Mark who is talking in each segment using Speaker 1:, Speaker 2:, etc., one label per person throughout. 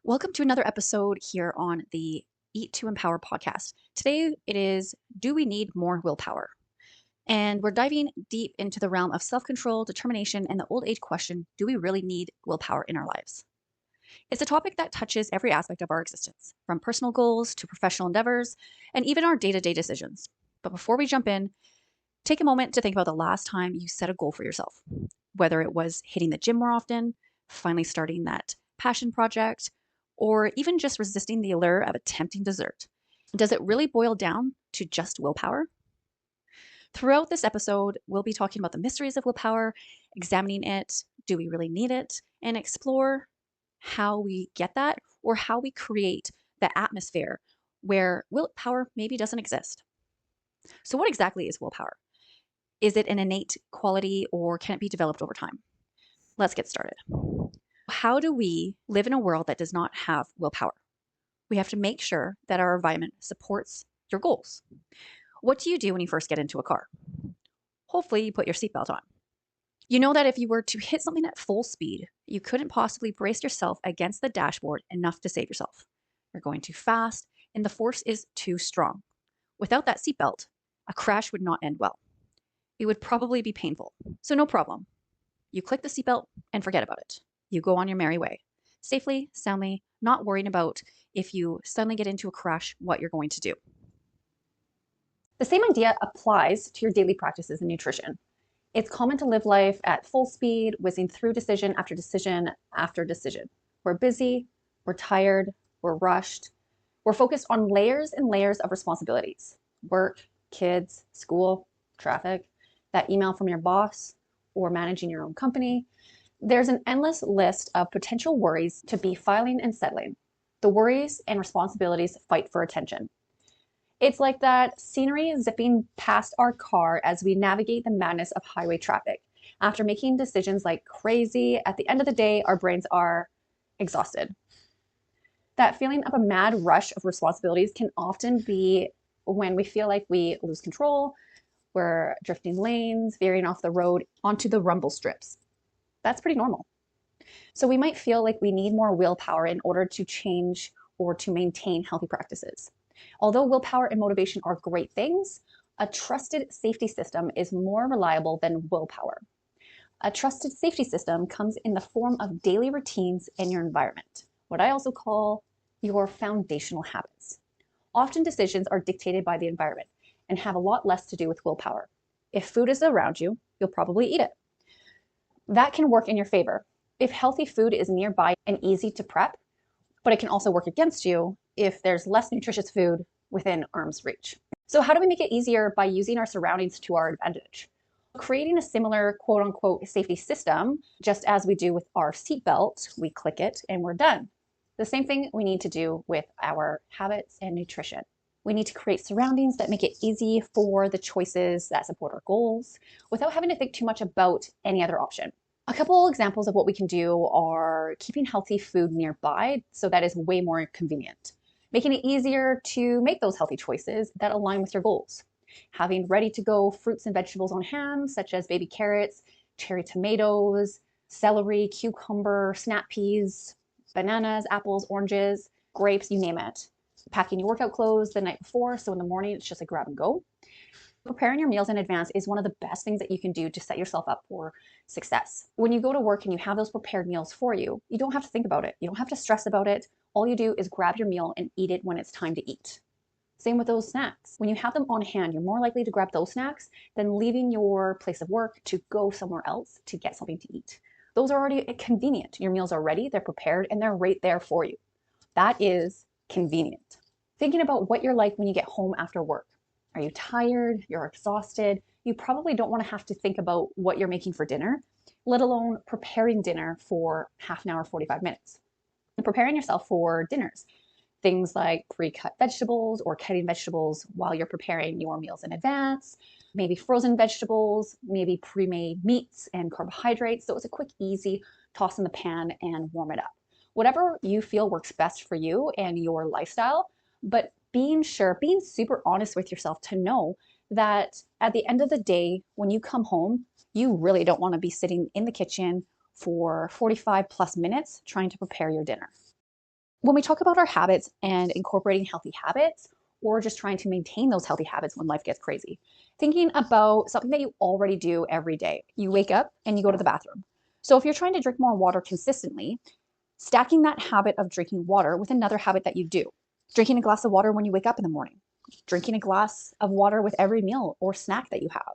Speaker 1: Welcome to another episode here on the Eat to Empower podcast. Today it is Do we need more willpower? And we're diving deep into the realm of self control, determination, and the old age question, do we really need willpower in our lives? It's a topic that touches every aspect of our existence, from personal goals to professional endeavors, and even our day to day decisions. But before we jump in, take a moment to think about the last time you set a goal for yourself, whether it was hitting the gym more often, finally starting that passion project, or even just resisting the allure of a tempting dessert. Does it really boil down to just willpower? Throughout this episode, we'll be talking about the mysteries of willpower, examining it, do we really need it, and explore how we get that or how we create the atmosphere where willpower maybe doesn't exist. So, what exactly is willpower? Is it an innate quality or can it be developed over time? Let's get started. How do we live in a world that does not have willpower? We have to make sure that our environment supports your goals. What do you do when you first get into a car? Hopefully, you put your seatbelt on. You know that if you were to hit something at full speed, you couldn't possibly brace yourself against the dashboard enough to save yourself. You're going too fast, and the force is too strong. Without that seatbelt, a crash would not end well. It would probably be painful. So, no problem. You click the seatbelt and forget about it. You go on your merry way, safely, soundly, not worrying about if you suddenly get into a crash, what you're going to do. The same idea applies to your daily practices in nutrition. It's common to live life at full speed, whizzing through decision after decision after decision. We're busy, we're tired, we're rushed. We're focused on layers and layers of responsibilities: work, kids, school, traffic, that email from your boss, or managing your own company. There's an endless list of potential worries to be filing and settling. The worries and responsibilities fight for attention. It's like that scenery zipping past our car as we navigate the madness of highway traffic. After making decisions like crazy, at the end of the day, our brains are exhausted. That feeling of a mad rush of responsibilities can often be when we feel like we lose control, we're drifting lanes, veering off the road onto the rumble strips. That's pretty normal. So we might feel like we need more willpower in order to change or to maintain healthy practices. Although willpower and motivation are great things, a trusted safety system is more reliable than willpower. A trusted safety system comes in the form of daily routines in your environment, what I also call your foundational habits. Often decisions are dictated by the environment and have a lot less to do with willpower. If food is around you, you'll probably eat it. That can work in your favor if healthy food is nearby and easy to prep, but it can also work against you if there's less nutritious food within arm's reach. So how do we make it easier by using our surroundings to our advantage? Creating a similar quote unquote safety system, just as we do with our seatbelt, we click it and we're done. The same thing we need to do with our habits and nutrition. We need to create surroundings that make it easy for the choices that support our goals without having to think too much about any other option. A couple examples of what we can do are keeping healthy food nearby, so that is way more convenient. Making it easier to make those healthy choices that align with your goals. Having ready-to-go fruits and vegetables on hand, such as baby carrots, cherry tomatoes, celery, cucumber, snap peas, bananas, apples, oranges, grapes, you name it. Packing your workout clothes the night before, so in the morning it's just a grab and go. Preparing your meals in advance is one of the best things that you can do to set yourself up for success. When you go to work and you have those prepared meals for you, you don't have to think about it. You don't have to stress about it. All you do is grab your meal and eat it when it's time to eat. Same with those snacks. When you have them on hand, you're more likely to grab those snacks than leaving your place of work to go somewhere else to get something to eat. Those are already convenient. Your meals are ready, they're prepared, and they're right there for you. That is convenient. Thinking about what you're like when you get home after work. Are you tired? You're exhausted. You probably don't want to have to think about what you're making for dinner, let alone preparing dinner for half an hour, 45 minutes. And preparing yourself for dinners. Things like pre-cut vegetables or cutting vegetables while you're preparing your meals in advance, maybe frozen vegetables, maybe pre-made meats and carbohydrates. So it's a quick, easy toss in the pan and warm it up. Whatever you feel works best for you and your lifestyle, but being super honest with yourself to know that at the end of the day, when you come home, you really don't want to be sitting in the kitchen for 45 plus minutes trying to prepare your dinner. When we talk about our habits and incorporating healthy habits, or just trying to maintain those healthy habits when life gets crazy, thinking about something that you already do every day. You wake up and you go to the bathroom. So if you're trying to drink more water consistently, stacking that habit of drinking water with another habit that you do. Drinking a glass of water when you wake up in the morning, drinking a glass of water with every meal or snack that you have.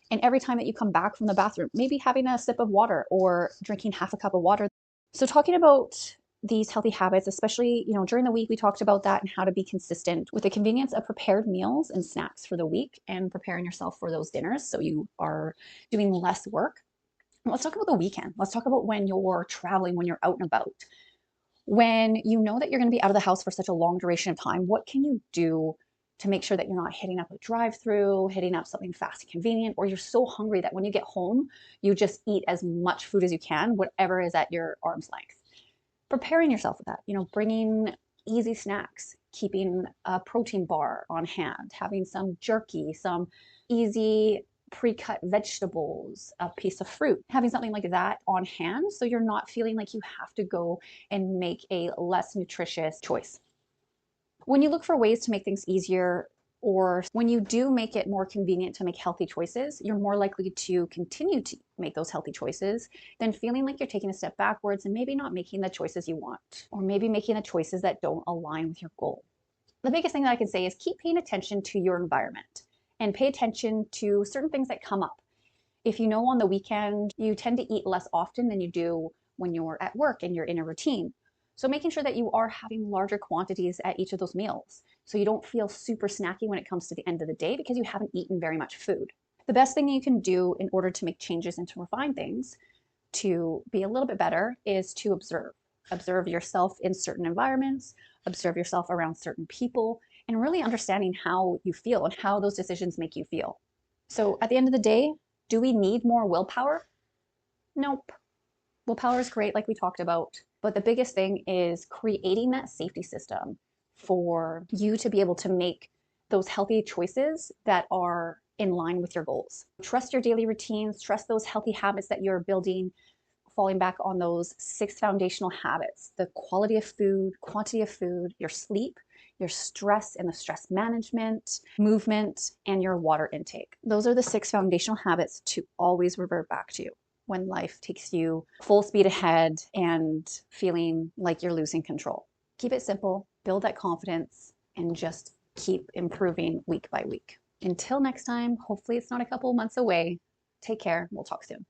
Speaker 1: And every time that you come back from the bathroom, maybe having a sip of water or drinking half a cup of water. So talking about these healthy habits, especially, during the week, we talked about that and how to be consistent with the convenience of prepared meals and snacks for the week and preparing yourself for those dinners so you are doing less work. Let's talk about the weekend. Let's talk about when you're traveling, when you're out and about. When you know that you're going to be out of the house for such a long duration of time, what can you do to make sure that you're not hitting up a drive-through, hitting up something fast and convenient, or you're so hungry that when you get home, you just eat as much food as you can, whatever is at your arm's length. Preparing yourself with that, bringing easy snacks, keeping a protein bar on hand, having some jerky, some easy pre-cut vegetables, a piece of fruit, having something like that on hand so you're not feeling like you have to go and make a less nutritious choice. When you look for ways to make things easier, or when you do make it more convenient to make healthy choices, you're more likely to continue to make those healthy choices than feeling like you're taking a step backwards and maybe not making the choices you want, or maybe making the choices that don't align with your goal. The biggest thing that I can say is keep paying attention to your environment and pay attention to certain things that come up. If you know on the weekend you tend to eat less often than you do when you're at work and you're in a routine. So making sure that you are having larger quantities at each of those meals so you don't feel super snacky when it comes to the end of the day because you haven't eaten very much food. The best thing you can do in order to make changes and to refine things to be a little bit better is to observe. Observe yourself in certain environments, observe yourself around certain people, and really understanding how you feel and how those decisions make you feel. So at the end of the day, do we need more willpower? Nope. Willpower is great, like we talked about. But the biggest thing is creating that safety system for you to be able to make those healthy choices that are in line with your goals. Trust your daily routines, trust those healthy habits that you're building, falling back on those 6 foundational habits: the quality of food, quantity of food, your sleep, your stress and the stress management, movement, and your water intake. Those are the 6 foundational habits to always revert back to when life takes you full speed ahead and feeling like you're losing control. Keep it simple, build that confidence, and just keep improving week by week. Until next time, hopefully it's not a couple months away. Take care. We'll talk soon.